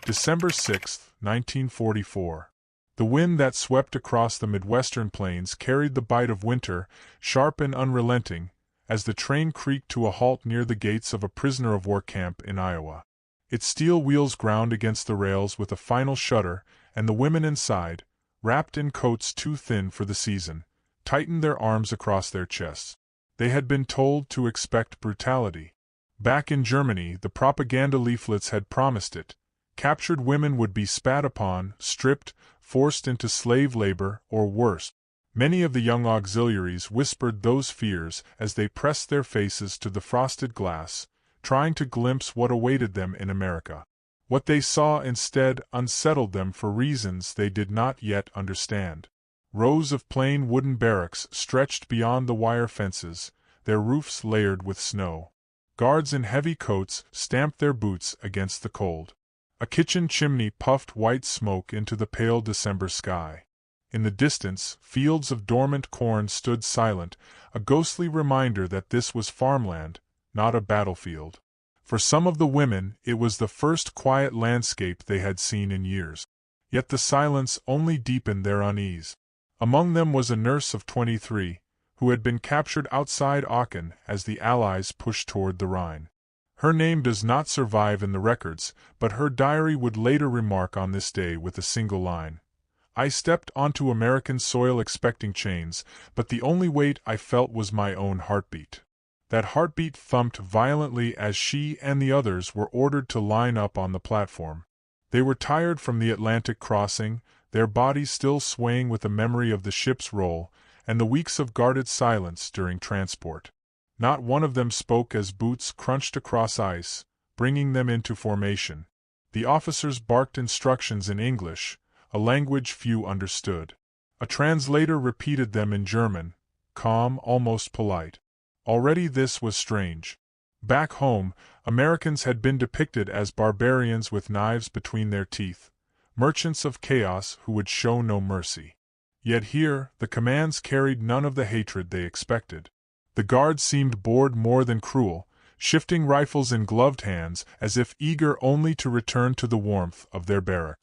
December 6, 1944. The wind that swept across the Midwestern plains carried the bite of winter, sharp and unrelenting, as the train creaked to a halt near the gates of a prisoner-of-war camp in Iowa. Its steel wheels ground against the rails with a final shudder, and the women inside, wrapped in coats too thin for the season, tightened their arms across their chests. They had been told to expect brutality. Back in Germany, the propaganda leaflets had promised it. Captured women would be spat upon, stripped, forced into slave labor, or worse. Many of the young auxiliaries whispered those fears as they pressed their faces to the frosted glass, trying to glimpse what awaited them in America. What they saw instead unsettled them for reasons they did not yet understand. Rows of plain wooden barracks stretched beyond the wire fences, their roofs layered with snow. Guards in heavy coats stamped their boots against the cold. A kitchen chimney puffed white smoke into the pale December sky. In the distance, fields of dormant corn stood silent, a ghostly reminder that this was farmland, not a battlefield. For some of the women, it was the first quiet landscape they had seen in years. Yet the silence only deepened their unease. Among them was a nurse of 23, who had been captured outside Aachen as the Allies pushed toward the Rhine. Her name does not survive in the records, but her diary would later remark on this day with a single line. I stepped onto American soil expecting chains, but the only weight I felt was my own heartbeat. That heartbeat thumped violently as she and the others were ordered to line up on the platform. They were tired from the Atlantic crossing, their bodies still swaying with the memory of the ship's roll, and the weeks of guarded silence during transport. Not one of them spoke as boots crunched across ice, bringing them into formation. The officers barked instructions in English, a language few understood. A translator repeated them in German, calm, almost polite. Already this was strange. Back home, Americans had been depicted as barbarians with knives between their teeth, merchants of chaos who would show no mercy. Yet here, the commands carried none of the hatred they expected. The guards seemed bored more than cruel, shifting rifles in gloved hands as if eager only to return to the warmth of their barrack.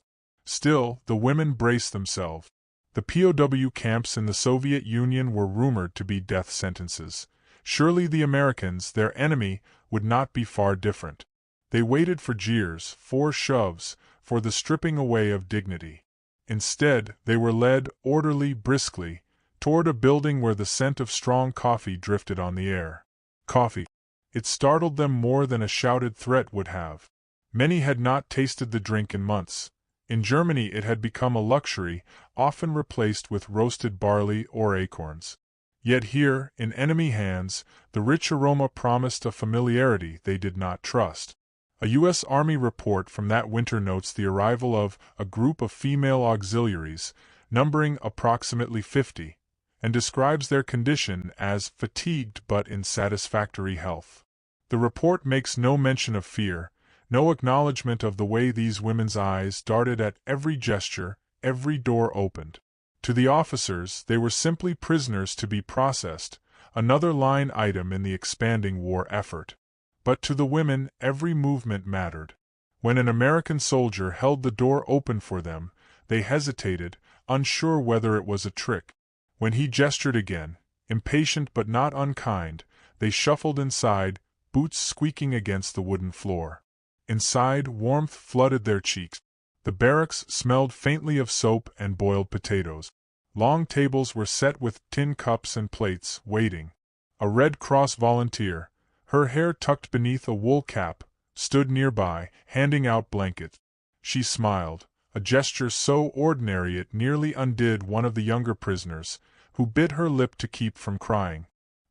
Still, the women braced themselves. The POW camps in the Soviet Union were rumored to be death sentences. Surely the Americans, their enemy, would not be far different. They waited for jeers, for shoves, for the stripping away of dignity. Instead, they were led, orderly, briskly, toward a building where the scent of strong coffee drifted on the air. Coffee. It startled them more than a shouted threat would have. Many had not tasted the drink in months. In Germany it had become a luxury, often replaced with roasted barley or acorns. Yet here, in enemy hands, the rich aroma promised a familiarity they did not trust. A U.S. Army report from that winter notes the arrival of a group of female auxiliaries, numbering approximately 50, and describes their condition as fatigued but in satisfactory health. The report makes no mention of fear, no acknowledgement of the way these women's eyes darted at every gesture, every door opened. To the officers, they were simply prisoners to be processed, another line item in the expanding war effort. But to the women, every movement mattered. When an American soldier held the door open for them, they hesitated, unsure whether it was a trick. When he gestured again, impatient but not unkind, they shuffled inside, boots squeaking against the wooden floor. Inside, warmth flooded their cheeks. The barracks smelled faintly of soap and boiled potatoes. Long tables were set with tin cups and plates, waiting. A Red Cross volunteer, her hair tucked beneath a wool cap, stood nearby, handing out blankets. She smiled, a gesture so ordinary it nearly undid one of the younger prisoners, who bit her lip to keep from crying.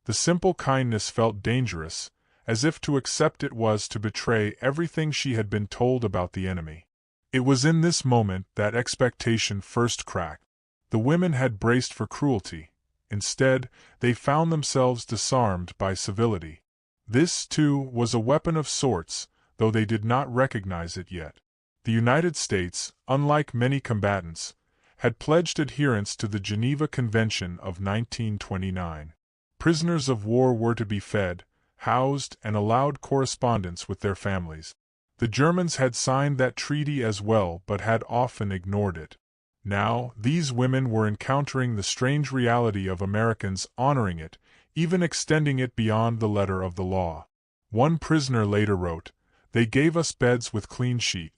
The simple kindness felt dangerous, as if to accept it was to betray everything she had been told about the enemy. It was in this moment that expectation first cracked. The women had braced for cruelty. Instead, they found themselves disarmed by civility. This, too, was a weapon of sorts, though they did not recognize it yet. The United States, unlike many combatants, had pledged adherence to the Geneva Convention of 1929. Prisoners of war were to be fed, housed, and allowed correspondence with their families. The Germans had signed that treaty as well but had often ignored it. Now, these women were encountering the strange reality of Americans honoring it, even extending it beyond the letter of the law. One prisoner later wrote, "They gave us beds with clean sheets.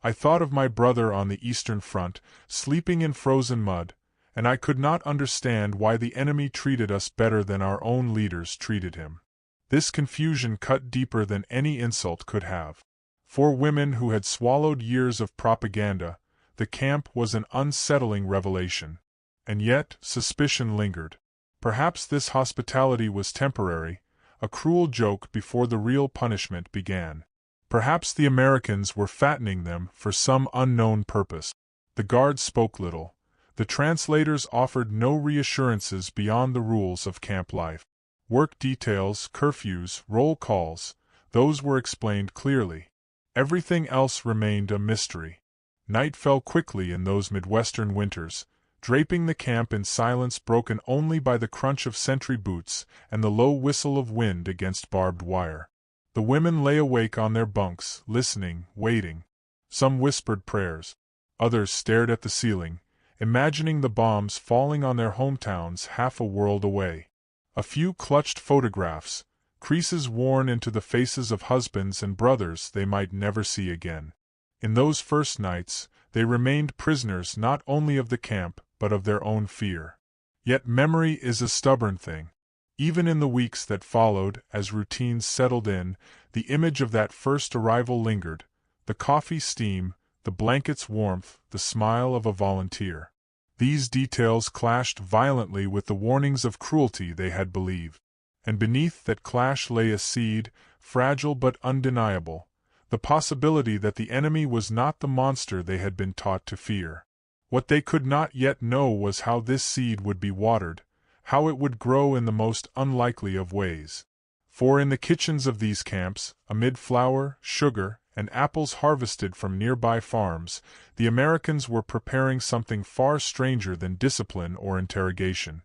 I thought of my brother on the Eastern Front, sleeping in frozen mud, and I could not understand why the enemy treated us better than our own leaders treated him." This confusion cut deeper than any insult could have. For women who had swallowed years of propaganda, the camp was an unsettling revelation. And yet, suspicion lingered. Perhaps this hospitality was temporary, a cruel joke before the real punishment began. Perhaps the Americans were fattening them for some unknown purpose. The guards spoke little. The translators offered no reassurances beyond the rules of camp life. Work details, curfews, roll calls, those were explained clearly. Everything else remained a mystery. Night fell quickly in those Midwestern winters, draping the camp in silence broken only by the crunch of sentry boots and the low whistle of wind against barbed wire. The women lay awake on their bunks, listening, waiting. Some whispered prayers. Others stared at the ceiling, imagining the bombs falling on their hometowns half a world away. A few clutched photographs, creases worn into the faces of husbands and brothers they might never see again. In those first nights, they remained prisoners not only of the camp, but of their own fear. Yet memory is a stubborn thing. Even in the weeks that followed, as routines settled in, the image of that first arrival lingered, the coffee steam, the blanket's warmth, the smile of a volunteer. These details clashed violently with the warnings of cruelty they had believed. And beneath that clash lay a seed, fragile but undeniable, the possibility that the enemy was not the monster they had been taught to fear. What they could not yet know was how this seed would be watered, how it would grow in the most unlikely of ways. For in the kitchens of these camps, amid flour, sugar, and apples harvested from nearby farms, the Americans were preparing something far stranger than discipline or interrogation.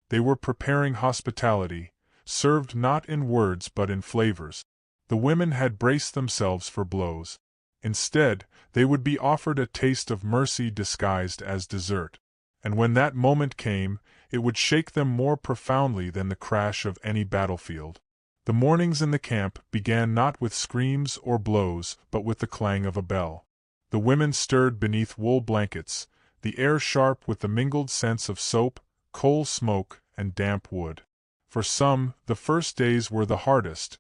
They were preparing hospitality, served not in words but in flavors. The women had braced themselves for blows. Instead, they would be offered a taste of mercy disguised as dessert. And when that moment came, it would shake them more profoundly than the crash of any battlefield. The mornings in the camp began not with screams or blows, but with the clang of a bell. The women stirred beneath wool blankets, the air sharp with the mingled scents of soap, coal smoke, and damp wood. For some, the first days were the hardest,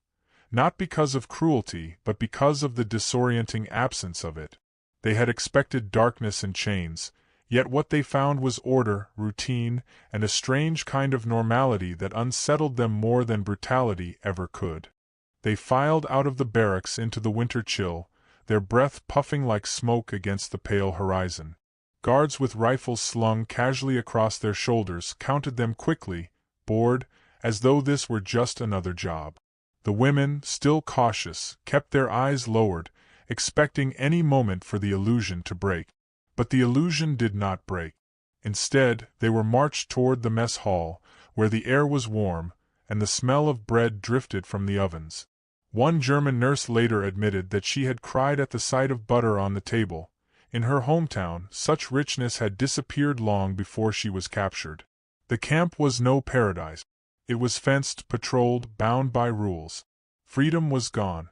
not because of cruelty, but because of the disorienting absence of it. They had expected darkness and chains, yet what they found was order, routine, and a strange kind of normality that unsettled them more than brutality ever could. They filed out of the barracks into the winter chill, their breath puffing like smoke against the pale horizon. Guards with rifles slung casually across their shoulders counted them quickly, bored, as though this were just another job. The women, still cautious, kept their eyes lowered, expecting any moment for the illusion to break. But the illusion did not break. Instead, they were marched toward the mess hall, where the air was warm, and the smell of bread drifted from the ovens. One German nurse later admitted that she had cried at the sight of butter on the table. In her hometown, such richness had disappeared long before she was captured. The camp was no paradise. It was fenced, patrolled, bound by rules. Freedom was gone.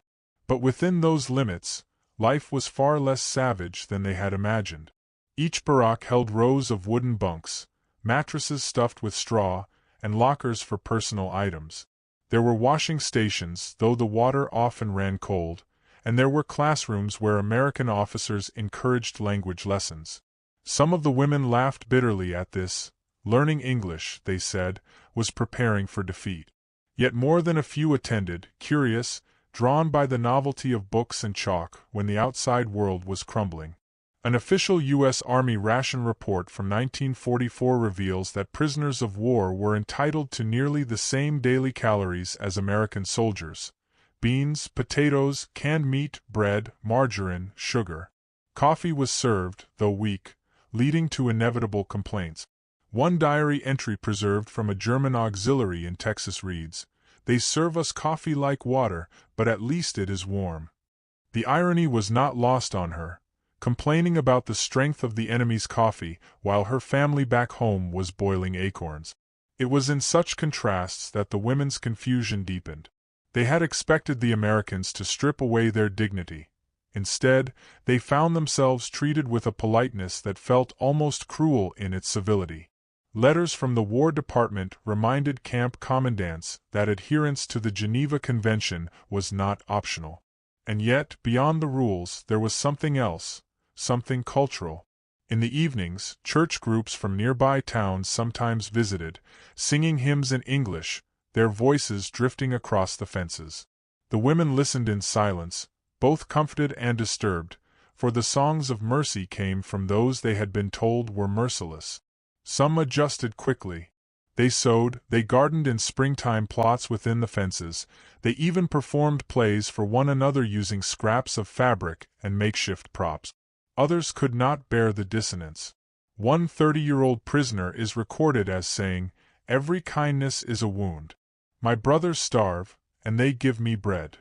But within those limits, life was far less savage than they had imagined. Each barack held rows of wooden bunks, mattresses stuffed with straw, and lockers for personal items. There were washing stations, though the water often ran cold, and there were classrooms where American officers encouraged language lessons. Some of the women laughed bitterly at this. Learning English, they said, was preparing for defeat. Yet more than a few attended, curious, drawn by the novelty of books and chalk when the outside world was crumbling. An official U.S. Army ration report from 1944 reveals that prisoners of war were entitled to nearly the same daily calories as American soldiers: beans, potatoes, canned meat, bread, margarine, sugar. Coffee was served, though weak, leading to inevitable complaints. One diary entry preserved from a German auxiliary in Texas reads, They serve us coffee like water, but at least it is warm." The irony was not lost on her, complaining about the strength of the enemy's coffee while her family back home was boiling acorns. It was in such contrasts that the women's confusion deepened. They had expected the Americans to strip away their dignity. Instead, they found themselves treated with a politeness that felt almost cruel in its civility. Letters from the War Department reminded camp commandants that adherence to the Geneva Convention was not optional. And yet, beyond the rules, there was something else, something cultural. In the evenings, church groups from nearby towns sometimes visited, singing hymns in English, their voices drifting across the fences. The women listened in silence, both comforted and disturbed, for the songs of mercy came from those they had been told were merciless. Some adjusted quickly. They sewed, they gardened in springtime plots within the fences, they even performed plays for one another using scraps of fabric and makeshift props. Others could not bear the dissonance. One 30-year-old prisoner is recorded as saying, "Every kindness is a wound. My brothers starve, and they give me bread."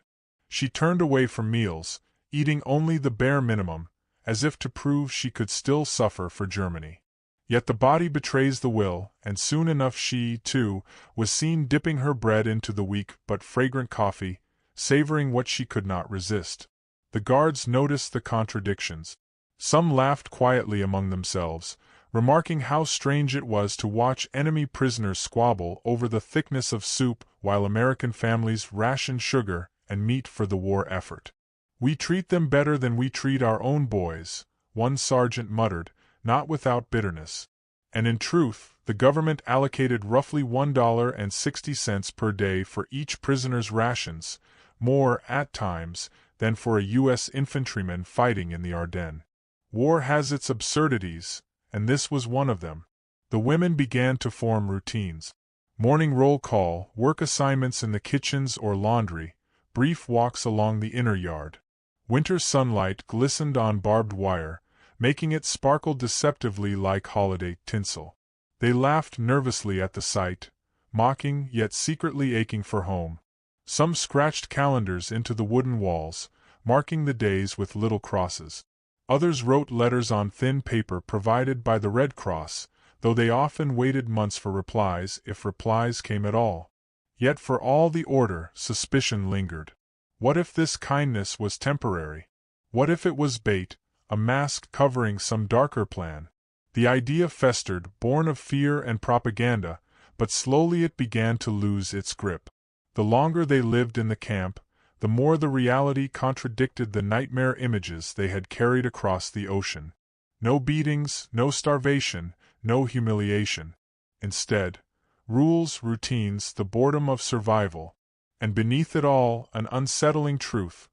She turned away from meals, eating only the bare minimum, as if to prove she could still suffer for Germany. Yet the body betrays the will, and soon enough she, too, was seen dipping her bread into the weak but fragrant coffee, savoring what she could not resist. The guards noticed the contradictions. Some laughed quietly among themselves, remarking how strange it was to watch enemy prisoners squabble over the thickness of soup while American families rationed sugar and meat for the war effort. "We treat them better than we treat our own boys," one sergeant muttered, not without bitterness. And in truth, the government allocated roughly $1.60 per day for each prisoner's rations, more, at times, than for a U.S. infantryman fighting in the Ardennes. War has its absurdities, and this was one of them. The women began to form routines. Morning roll call, work assignments in the kitchens or laundry, brief walks along the inner yard. Winter sunlight glistened on barbed wire, making it sparkle deceptively like holiday tinsel. They laughed nervously at the sight, mocking yet secretly aching for home. Some scratched calendars into the wooden walls, marking the days with little crosses. Others wrote letters on thin paper provided by the Red Cross, though they often waited months for replies, if replies came at all. Yet for all the order, suspicion lingered. What if this kindness was temporary? What if it was bait, a mask covering some darker plan? The idea festered, born of fear and propaganda, but slowly it began to lose its grip. The longer they lived in the camp, the more the reality contradicted the nightmare images they had carried across the ocean. No beatings, no starvation, no humiliation. Instead, rules, routines, the boredom of survival, and beneath it all, an unsettling truth.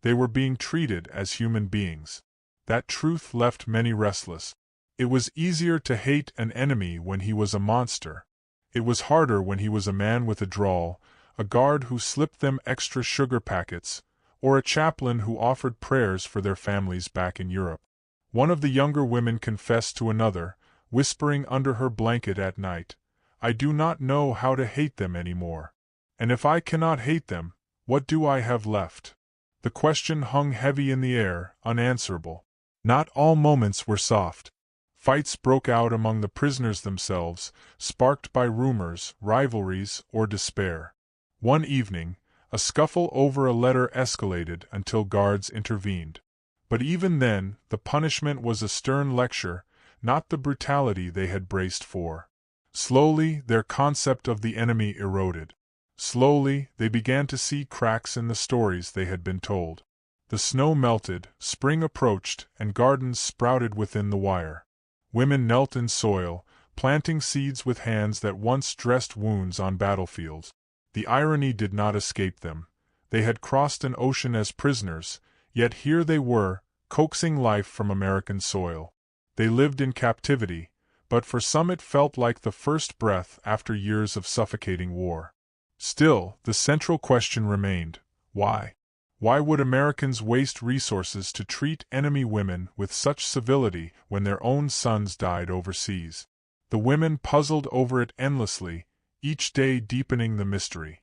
They were being treated as human beings. That truth left many restless. It was easier to hate an enemy when he was a monster. It was harder when he was a man with a drawl, a guard who slipped them extra sugar packets, or a chaplain who offered prayers for their families back in Europe. One of the younger women confessed to another, whispering under her blanket at night, "I do not know how to hate them anymore. And if I cannot hate them, what do I have left?" The question hung heavy in the air, unanswerable. Not all moments were soft. Fights broke out among the prisoners themselves, sparked by rumors, rivalries, or despair. One evening, a scuffle over a letter escalated until guards intervened. But even then, the punishment was a stern lecture, not the brutality they had braced for. Slowly, their concept of the enemy eroded. Slowly, they began to see cracks in the stories they had been told. The snow melted, spring approached, and gardens sprouted within the wire. Women knelt in soil, planting seeds with hands that once dressed wounds on battlefields. The irony did not escape them. They had crossed an ocean as prisoners, yet here they were, coaxing life from American soil. They lived in captivity, but for some it felt like the first breath after years of suffocating war. Still, the central question remained: why? Why would Americans waste resources to treat enemy women with such civility when their own sons died overseas? The women puzzled over it endlessly, each day deepening the mystery.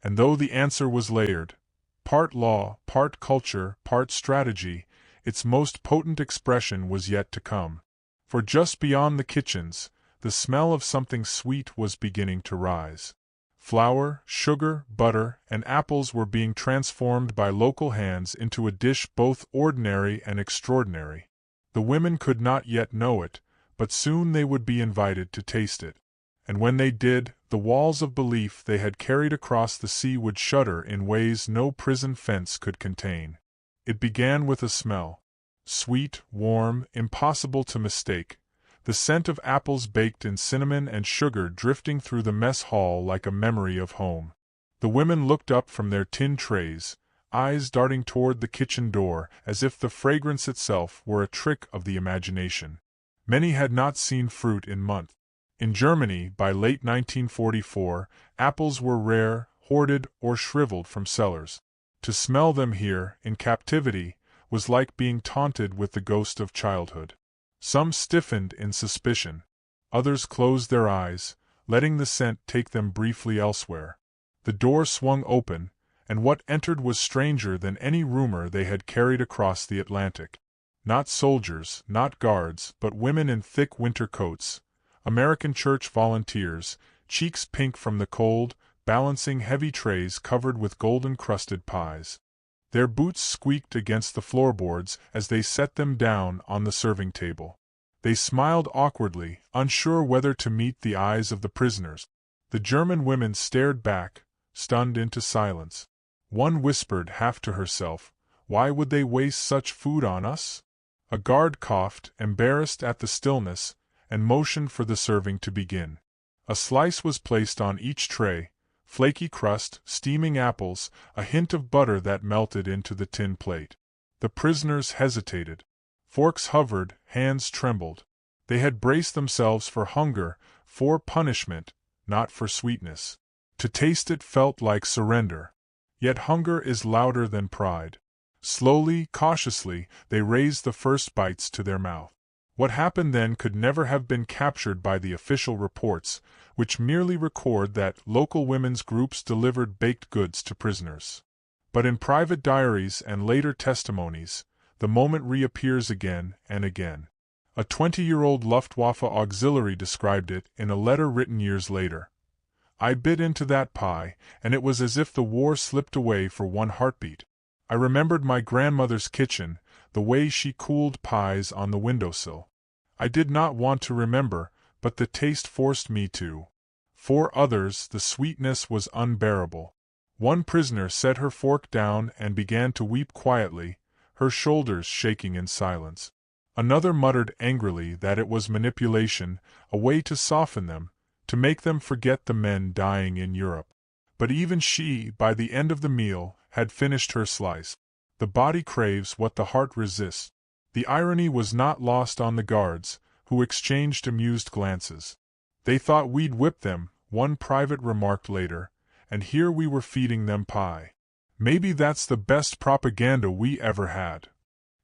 And though the answer was layered, part law, part culture, part strategy, its most potent expression was yet to come. For just beyond the kitchens, the smell of something sweet was beginning to rise. Flour, sugar, butter, and apples were being transformed by local hands into a dish both ordinary and extraordinary. The women could not yet know it, but soon they would be invited to taste it. And when they did, the walls of belief they had carried across the sea would shudder in ways no prison fence could contain. It began with a smell. Sweet, warm, impossible to mistake. The scent of apples baked in cinnamon and sugar drifting through the mess hall like a memory of home. The women looked up from their tin trays, eyes darting toward the kitchen door as if the fragrance itself were a trick of the imagination. Many had not seen fruit in months. In Germany, by late 1944, apples were rare, hoarded, or shriveled from cellars. To smell them here, in captivity, was like being taunted with the ghost of childhood. Some stiffened in suspicion. Others closed their eyes, letting the scent take them briefly elsewhere. The door swung open, and what entered was stranger than any rumor they had carried across the Atlantic. Not soldiers, not guards, but women in thick winter coats, American church volunteers, cheeks pink from the cold, balancing heavy trays covered with golden-crusted pies. Their boots squeaked against the floorboards as they set them down on the serving table. They smiled awkwardly, unsure whether to meet the eyes of the prisoners. The German women stared back, stunned into silence. One whispered half to herself, "Why would they waste such food on us?" A guard coughed, embarrassed at the stillness, and motioned for the serving to begin. A slice was placed on each tray, flaky crust, steaming apples, a hint of butter that melted into the tin plate. The prisoners hesitated. Forks hovered, hands trembled. They had braced themselves for hunger, for punishment, not for sweetness. To taste it felt like surrender. Yet hunger is louder than pride. Slowly, cautiously, they raised the first bites to their mouth. What happened then could never have been captured by the official reports, which merely record that local women's groups delivered baked goods to prisoners. But in private diaries and later testimonies, the moment reappears again and again. A 20-year-old Luftwaffe auxiliary described it in a letter written years later. "I bit into that pie, and it was as if the war slipped away for one heartbeat. I remembered my grandmother's kitchen, the way she cooled pies on the windowsill. I did not want to remember, but the taste forced me to." For others, the sweetness was unbearable. One prisoner set her fork down and began to weep quietly, her shoulders shaking in silence. Another muttered angrily that it was manipulation, a way to soften them, to make them forget the men dying in Europe. But even she, by the end of the meal, had finished her slice. The body craves what the heart resists. The irony was not lost on the guards, who exchanged amused glances. "They thought we'd whip them," one private remarked later, "and here we were feeding them pie. Maybe that's the best propaganda we ever had."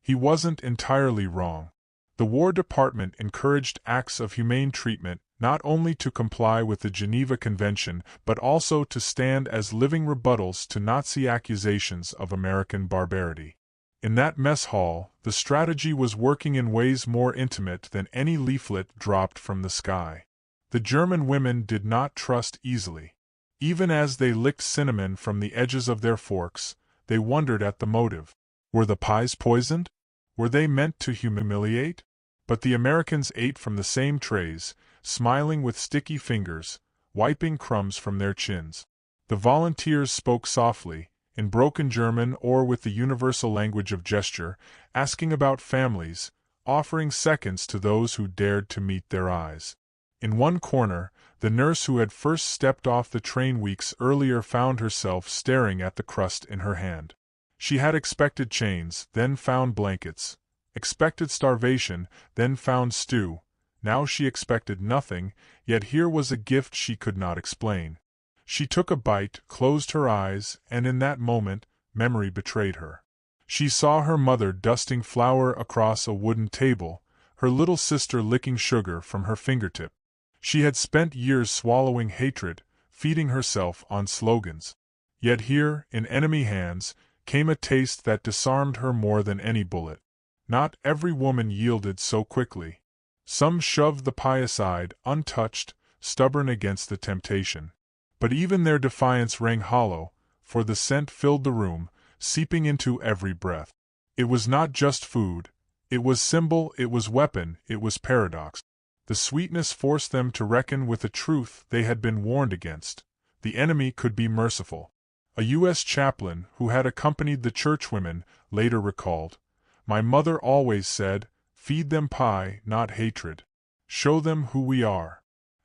He wasn't entirely wrong. The War Department encouraged acts of humane treatment, not only to comply with the Geneva Convention but also to stand as living rebuttals to Nazi accusations of American barbarity. In that mess hall, the strategy was working in ways more intimate than any leaflet dropped from the sky. The German women did not trust easily. Even as they licked cinnamon from the edges of their forks, they wondered at the motive. Were the pies poisoned? Were they meant to humiliate? But the Americans ate from the same trays, smiling with sticky fingers, wiping crumbs from their chins. The volunteers spoke softly, in broken German or with the universal language of gesture, asking about families, offering seconds to those who dared to meet their eyes. In one corner, the nurse who had first stepped off the train weeks earlier found herself staring at the crust in her hand. She had expected chains, then found blankets. Expected starvation, then found stew. Now she expected nothing, yet here was a gift she could not explain. She took a bite, closed her eyes, and in that moment, memory betrayed her. She saw her mother dusting flour across a wooden table, her little sister licking sugar from her fingertip. She had spent years swallowing hatred, feeding herself on slogans. Yet here, in enemy hands, came a taste that disarmed her more than any bullet. Not every woman yielded so quickly. Some shoved the pie aside, untouched, stubborn against the temptation. But even their defiance rang hollow, for the scent filled the room, seeping into every breath. It was not just food. It was symbol, it was weapon, it was paradox. The sweetness forced them to reckon with a truth they had been warned against. The enemy could be merciful. A U.S. chaplain, who had accompanied the churchwomen, later recalled, "My mother always said, feed them pie, not hatred. Show them who we are."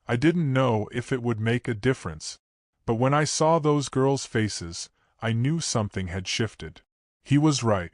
I didn't know if it would make a difference. But when I saw those girls' faces, I knew something had shifted. He was right.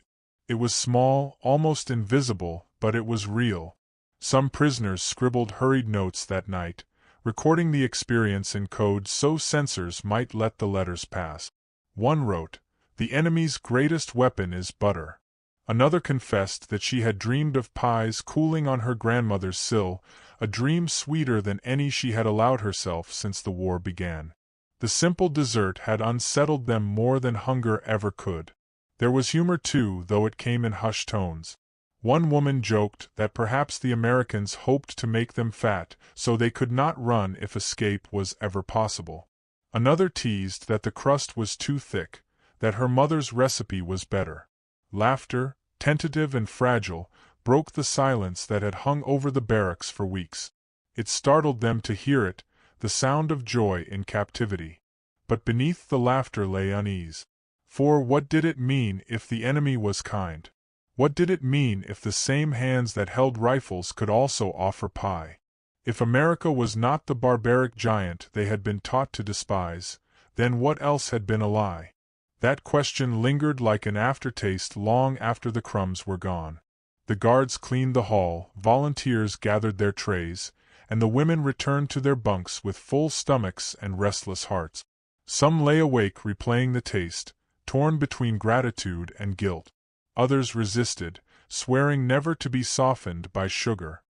It was small, almost invisible, but it was real. Some prisoners scribbled hurried notes that night, recording the experience in code so censors might let the letters pass. One wrote, "The enemy's greatest weapon is butter." Another confessed that she had dreamed of pies cooling on her grandmother's sill, a dream sweeter than any she had allowed herself since the war began. The simple dessert had unsettled them more than hunger ever could. There was humor too, though it came in hushed tones. One woman joked that perhaps the Americans hoped to make them fat so they could not run if escape was ever possible. Another teased that the crust was too thick, that her mother's recipe was better. Laughter, tentative and fragile, broke the silence that had hung over the barracks for weeks. It startled them to hear it, the sound of joy in captivity. But beneath the laughter lay unease. For what did it mean if the enemy was kind? What did it mean if the same hands that held rifles could also offer pie? If America was not the barbaric giant they had been taught to despise, then what else had been a lie? That question lingered like an aftertaste long after the crumbs were gone. The guards cleaned the hall, volunteers gathered their trays, and the women returned to their bunks with full stomachs and restless hearts. Some lay awake replaying the taste, torn between gratitude and guilt. Others resisted, swearing never to be softened by sugar.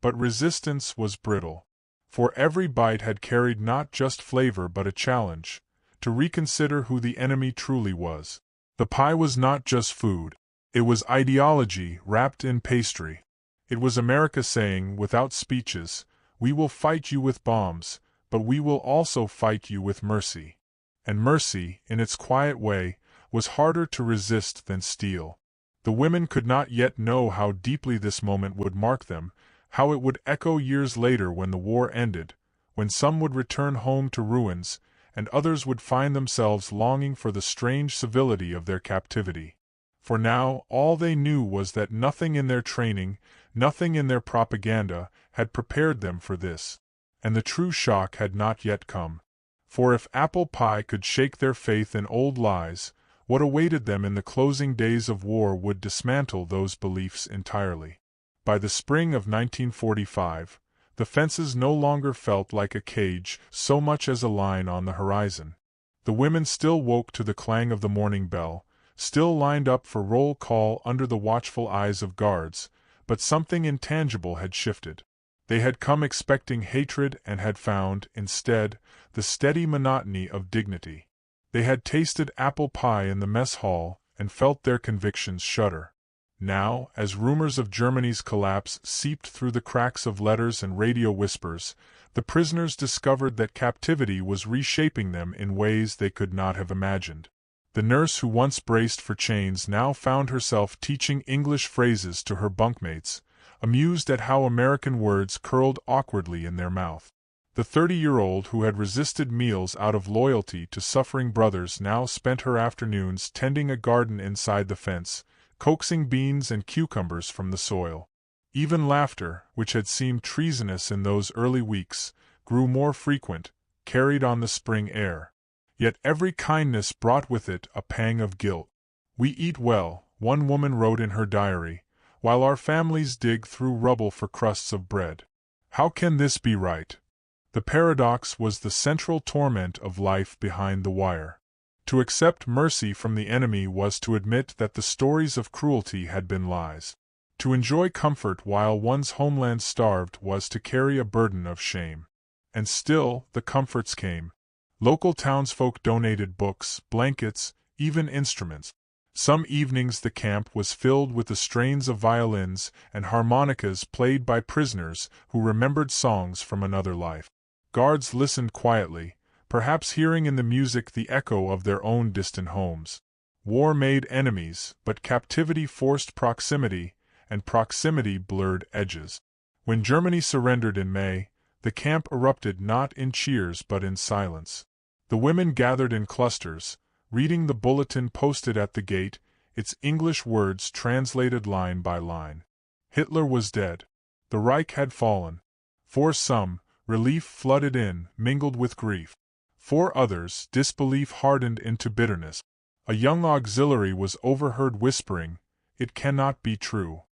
But resistance was brittle. For every bite had carried not just flavor but a challenge, to reconsider who the enemy truly was. The pie was not just food. It was ideology wrapped in pastry. It was America saying, without speeches, "We will fight you with bombs, but we will also fight you with mercy." And mercy, in its quiet way, was harder to resist than steel. The women could not yet know how deeply this moment would mark them, how it would echo years later when the war ended, when some would return home to ruins, and others would find themselves longing for the strange civility of their captivity. For now, all they knew was that nothing in their training, nothing in their propaganda, had prepared them for this. And the true shock had not yet come. For if apple pie could shake their faith in old lies, what awaited them in the closing days of war would dismantle those beliefs entirely. By the spring of 1945, the fences no longer felt like a cage so much as a line on the horizon. The women still woke to the clang of the morning bell, still lined up for roll call under the watchful eyes of guards, but something intangible had shifted. They had come expecting hatred and had found, instead, the steady monotony of dignity. They had tasted apple pie in the mess hall and felt their convictions shudder. Now, as rumors of Germany's collapse seeped through the cracks of letters and radio whispers, the prisoners discovered that captivity was reshaping them in ways they could not have imagined. The nurse who once braced for chains now found herself teaching English phrases to her bunkmates, amused at how American words curled awkwardly in their mouth. The 30-year-old who had resisted meals out of loyalty to suffering brothers now spent her afternoons tending a garden inside the fence, coaxing beans and cucumbers from the soil. Even laughter, which had seemed treasonous in those early weeks, grew more frequent, carried on the spring air. Yet every kindness brought with it a pang of guilt. "We eat well," one woman wrote in her diary, "while our families dig through rubble for crusts of bread. How can this be right?" The paradox was the central torment of life behind the wire. To accept mercy from the enemy was to admit that the stories of cruelty had been lies. To enjoy comfort while one's homeland starved was to carry a burden of shame. And still, the comforts came. Local townsfolk donated books, blankets, even instruments. Some evenings the camp was filled with the strains of violins and harmonicas played by prisoners who remembered songs from another life. Guards listened quietly, perhaps hearing in the music the echo of their own distant homes. War made enemies, but captivity forced proximity, and proximity blurred edges. When Germany surrendered in May, the camp erupted not in cheers but in silence. The women gathered in clusters, reading the bulletin posted at the gate, its English words translated line by line. Hitler was dead. The Reich had fallen. For some, relief flooded in, mingled with grief. For others, disbelief hardened into bitterness. A young auxiliary was overheard whispering, "It cannot be true.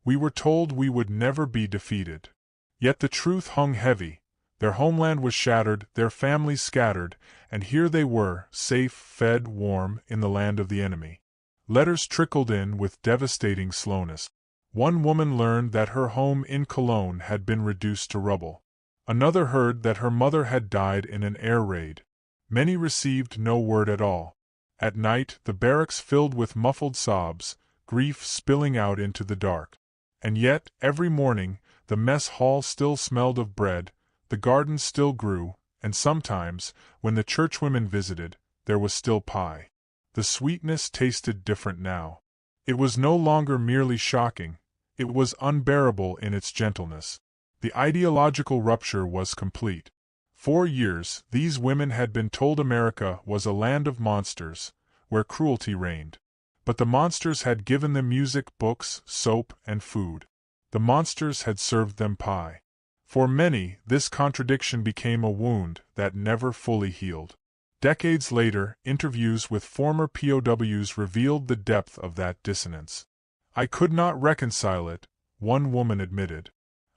We were told we would never be defeated." Yet the truth hung heavy. Their homeland was shattered, their families scattered, and here they were, safe, fed, warm, in the land of the enemy. Letters trickled in with devastating slowness. One woman learned that her home in Cologne had been reduced to rubble. Another heard that her mother had died in an air raid. Many received no word at all. At night, the barracks filled with muffled sobs, grief spilling out into the dark. And yet, every morning, the mess hall still smelled of bread, the garden still grew, and sometimes, when the churchwomen visited, there was still pie. The sweetness tasted different now. It was no longer merely shocking, it was unbearable in its gentleness. The ideological rupture was complete. For years, these women had been told America was a land of monsters, where cruelty reigned. But the monsters had given them music, books, soap, and food. The monsters had served them pie. For many, this contradiction became a wound that never fully healed. Decades later, interviews with former POWs revealed the depth of that dissonance. "I could not reconcile it," one woman admitted.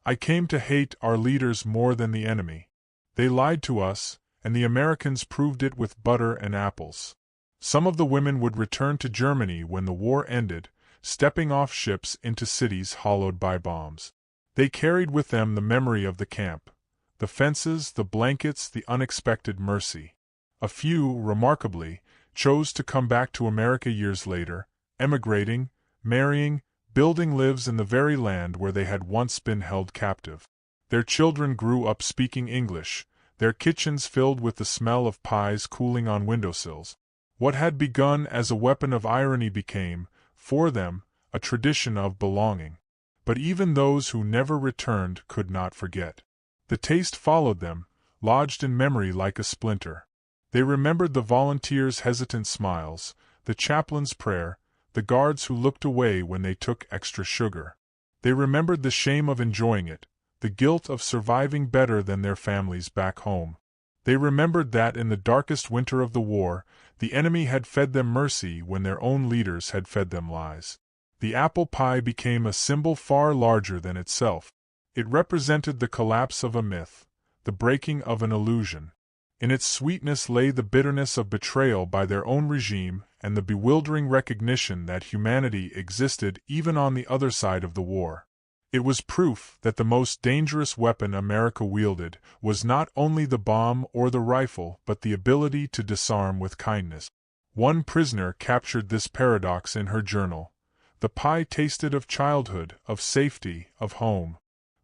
"I came to hate our leaders more than the enemy. They lied to us, and the Americans proved it with butter and apples." Some of the women would return to Germany when the war ended, stepping off ships into cities hollowed by bombs. They carried with them the memory of the camp, the fences, the blankets, the unexpected mercy. A few, remarkably, chose to come back to America years later, emigrating, marrying, building lives in the very land where they had once been held captive. Their children grew up speaking English, their kitchens filled with the smell of pies cooling on windowsills. What had begun as a weapon of irony became, for them, a tradition of belonging. But even those who never returned could not forget. The taste followed them, lodged in memory like a splinter. They remembered the volunteers' hesitant smiles, the chaplain's prayer, the guards who looked away when they took extra sugar. They remembered the shame of enjoying it, the guilt of surviving better than their families back home. They remembered that in the darkest winter of the war, the enemy had fed them mercy when their own leaders had fed them lies. The apple pie became a symbol far larger than itself. It represented the collapse of a myth, the breaking of an illusion. In its sweetness lay the bitterness of betrayal by their own regime and the bewildering recognition that humanity existed even on the other side of the war. It was proof that the most dangerous weapon America wielded was not only the bomb or the rifle but the ability to disarm with kindness. One prisoner captured this paradox in her journal. "The pie tasted of childhood, of safety, of home.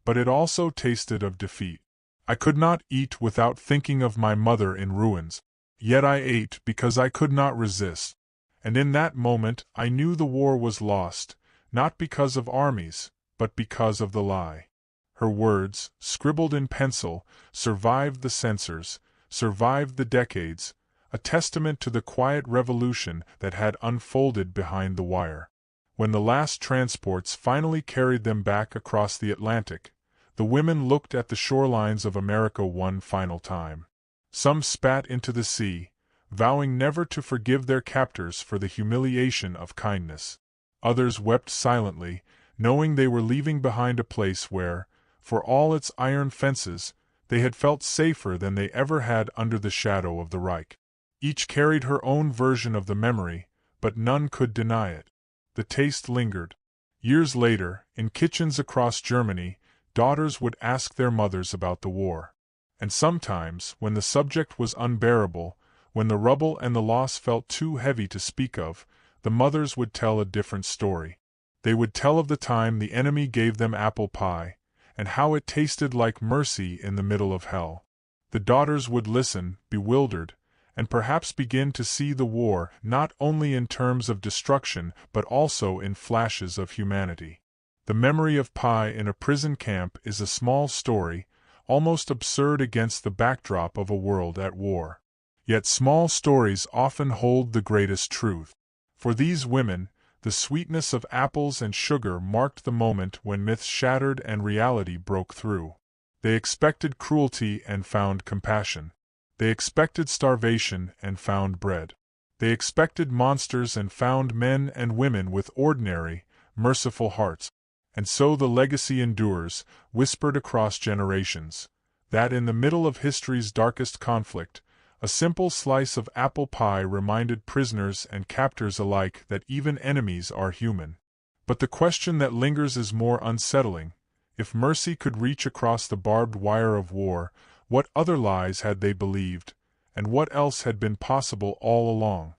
But it also tasted of defeat. I could not eat without thinking of my mother in ruins. Yet I ate because I could not resist. And in that moment I knew the war was lost, not because of armies, but because of the lie." Her words, scribbled in pencil, survived the censors, survived the decades, a testament to the quiet revolution that had unfolded behind the wire. When the last transports finally carried them back across the Atlantic, the women looked at the shorelines of America one final time. Some spat into the sea, vowing never to forgive their captors for the humiliation of kindness. Others wept silently, knowing they were leaving behind a place where, for all its iron fences, they had felt safer than they ever had under the shadow of the Reich. Each carried her own version of the memory, but none could deny it. The taste lingered. Years later, in kitchens across Germany, daughters would ask their mothers about the war. And sometimes, when the subject was unbearable, when the rubble and the loss felt too heavy to speak of, the mothers would tell a different story. They would tell of the time the enemy gave them apple pie, and how it tasted like mercy in the middle of hell. The daughters would listen, bewildered, and perhaps begin to see the war not only in terms of destruction but also in flashes of humanity. The memory of pie in a prison camp is a small story, almost absurd against the backdrop of a world at war. Yet small stories often hold the greatest truth. For these women, the sweetness of apples and sugar marked the moment when myths shattered and reality broke through. They expected cruelty and found compassion. They expected starvation and found bread. They expected monsters and found men and women with ordinary, merciful hearts. And so the legacy endures, whispered across generations, that in the middle of history's darkest conflict, a simple slice of apple pie reminded prisoners and captors alike that even enemies are human. But the question that lingers is more unsettling. If mercy could reach across the barbed wire of war, what other lies had they believed, and what else had been possible all along?